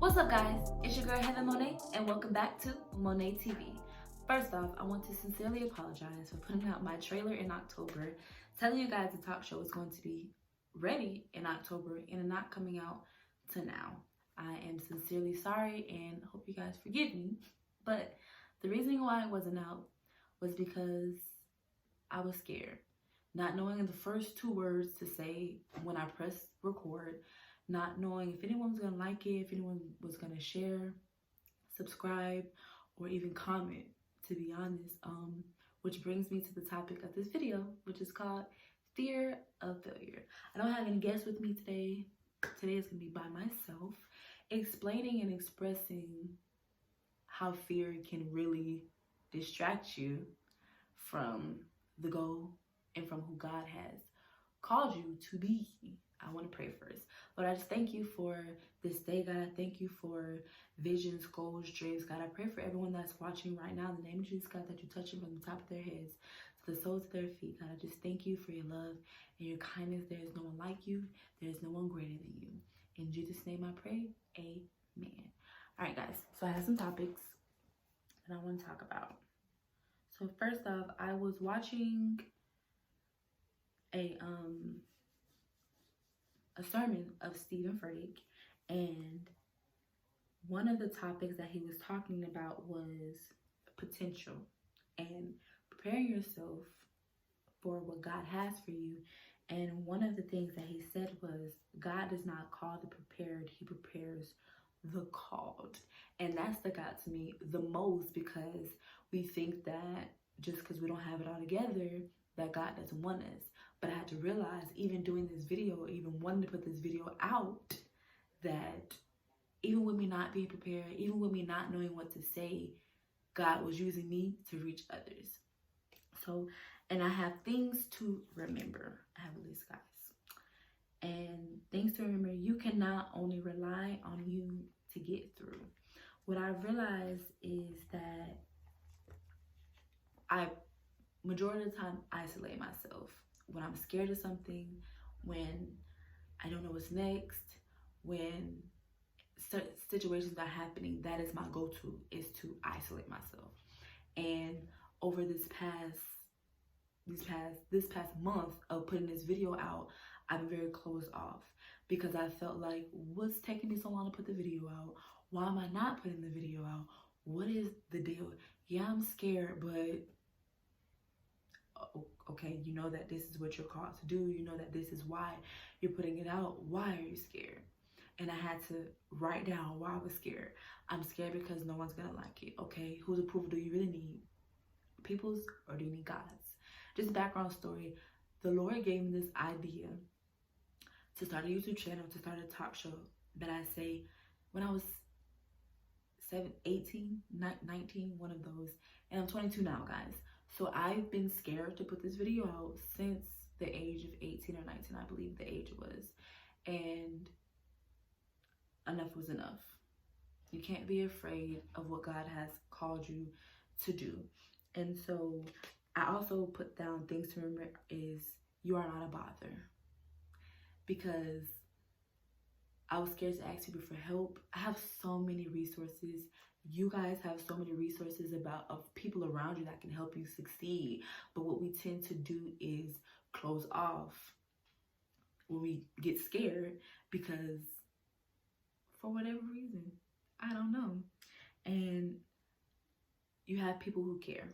What's up, guys? It's your girl Heaven-Moné, and welcome back to Moné TV. First off, I want to sincerely apologize for putting out my trailer in October, telling you guys the talk show is going to be ready in October and not coming out to now. I am sincerely sorry and hope you guys forgive me, but the reason why it wasn't out was because I was scared. Not knowing the first two words to say when I pressed record, not knowing if anyone was gonna like it, if anyone was gonna share, subscribe, or even comment, to be honest. Which brings me to the topic of this video, which is called fear of failure. I don't have any guests with me today. Today is gonna be by myself, explaining and expressing how fear can really distract you from the goal and from who God has called you to be. I want to pray first. Lord, I just thank you for this day, God. I thank you for visions, goals, dreams, God. I pray for everyone that's watching right now in the name of Jesus, God, that you touch them from the top of their heads to the soles of their feet, God. I just thank you for your love and your kindness. There is no one like you. There is no one greater than you. In Jesus' name I pray, amen. All right, guys. So I have some topics that I want to talk about. So first off, I was watching a sermon of Stephen Furtick, and one of the topics that he was talking about was potential and preparing yourself for what God has for you. And one of the things that he said was, God does not call the prepared, he prepares the called. And that stuck out to me the most, because we think that just because we don't have it all together, that God doesn't want us. But I had to realize, even doing this video, even wanting to put this video out, that even with me not being prepared, even with me not knowing what to say, God was using me to reach others. So, and I have things to remember. I have a list, guys. And things to remember, you cannot only rely on you to get through. What I realized is that majority of the time, isolate myself. When I'm scared of something, when I don't know what's next, when situations are happening, that is my go-to, is to isolate myself. And over this past month of putting this video out, I've been very closed off, because I felt like, what's taking me so long to put the video out? Why am I not putting the video out? What is the deal? Yeah, I'm scared, but okay, you know that this is what you're called to do. You know that this is why you're putting it out. Why are you scared? And I had to write down why I was scared. I'm scared because no one's gonna like it. Okay, whose approval do you really need? People's, or do you need God's? Just a background story. The Lord gave me this idea to start a YouTube channel, to start a talk show, that I say when I was 18, 19, one of those. And I'm 22 now, guys. So I've been scared to put this video out since the age of 18 or 19, I believe the age was. And enough was enough. You can't be afraid of what God has called you to do. And so I also put down things to remember is, you are not a bother. Because I was scared to ask people for help. I have so many resources. You guys have so many resources of people around you that can help you succeed. But what we tend to do is close off when we get scared, because for whatever reason, I don't know. And you have people who care.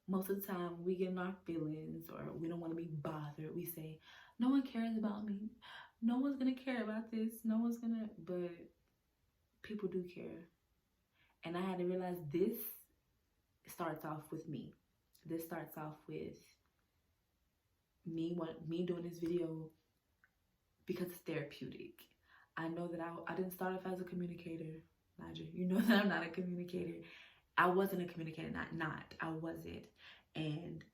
Most of the time, we get in our feelings, or we don't want to be bothered. We say, no one cares about me. No one's going to care about this. No one's going to, but people do care. And I had to realize this starts off with me. This starts off with me doing this video because it's therapeutic. I know that I didn't start off as a communicator. Nigel, you know that I'm not a communicator. I wasn't a communicator, I wasn't. And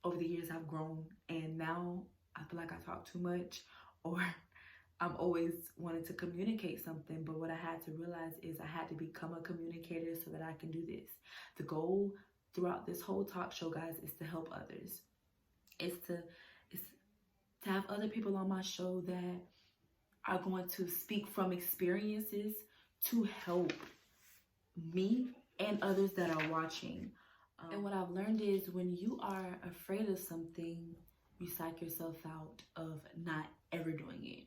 over the years I've grown, and now I feel like I talk too much, or I'm always wanting to communicate something. But what I had to realize is I had to become a communicator so that I can do this. The goal throughout this whole talk show, guys, is to help others. It's to have other people on my show that are going to speak from experiences to help me and others that are watching. And what I've learned is when you are afraid of something, you psych yourself out of not ever doing it,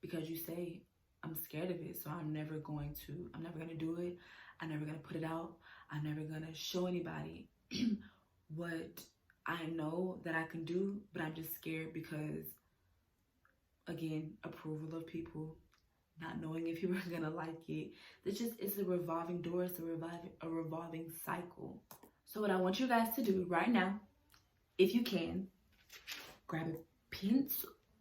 because you say, I'm scared of it, so I'm never going to do it. I'm never going to put it out. I'm never going to show anybody what I know that I can do, but I'm just scared because, again, approval of people, not knowing if you are going to like it. It's a revolving door. It's a revolving cycle. So what I want you guys to do right now, if you can, grab a pen.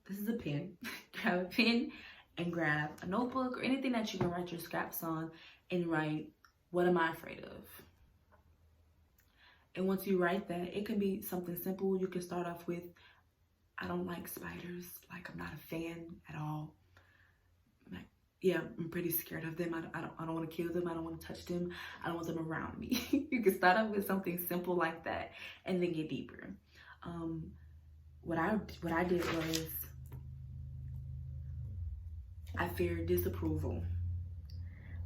This is a pen. Grab a pen and grab a notebook or anything that you can write your scraps on and write, what am I afraid of? And once you write that, it can be something simple. You can start off with, I don't like spiders. Like, I'm not a fan at all. Like, yeah, I'm pretty scared of them. I don't want to kill them. I don't want to touch them. I don't want them around me. You can start off with something simple like that and then get deeper. What I did was, I fear disapproval.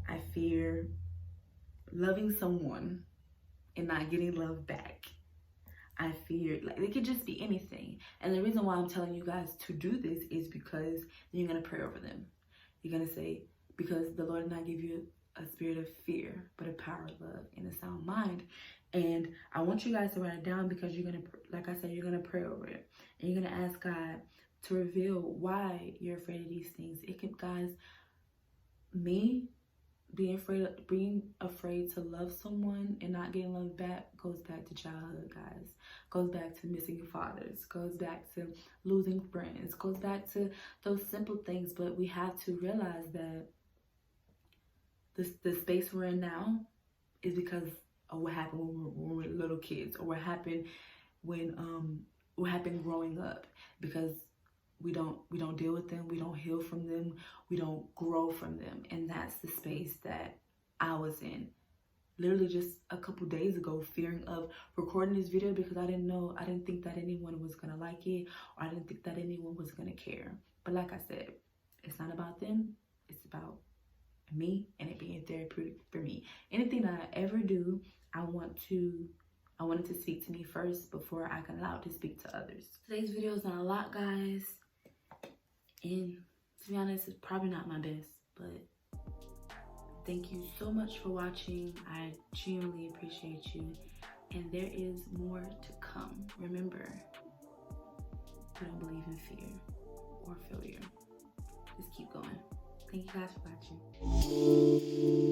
I fear loving someone and not getting love back. I fear, like, it could just be anything. And the reason why I'm telling you guys to do this is because you're going to pray over them. You're going to say, because the Lord did not give you a spirit of fear, but a power of love and a sound mind. And I want you guys to write it down, because you're going to, like I said, you're going to pray over it. And you're going to ask God to reveal why you're afraid of these things. It could, guys, me being afraid to love someone and not getting love back goes back to childhood, guys. Goes back to missing your fathers. Goes back to losing friends. Goes back to those simple things. But we have to realize that the space we're in now is because of what happened when we were little kids, or what happened growing up, because we don't deal with them, we don't heal from them, we don't grow from them. And that's the space that I was in literally just a couple days ago, fearing of recording this video, because I didn't think that anyone was gonna like it, or I didn't think that anyone was gonna care. But like I said, it's not about them, it's about me and it being therapeutic for me. Anything that I ever do, I want it to speak to me first before I can allow it to speak to others. Today's video is not a lot, guys. And to be honest, it's probably not my best, but thank you so much for watching. I genuinely appreciate you. And there is more to come. Remember, we don't believe in fear or failure. Just keep going. Thank you guys for watching.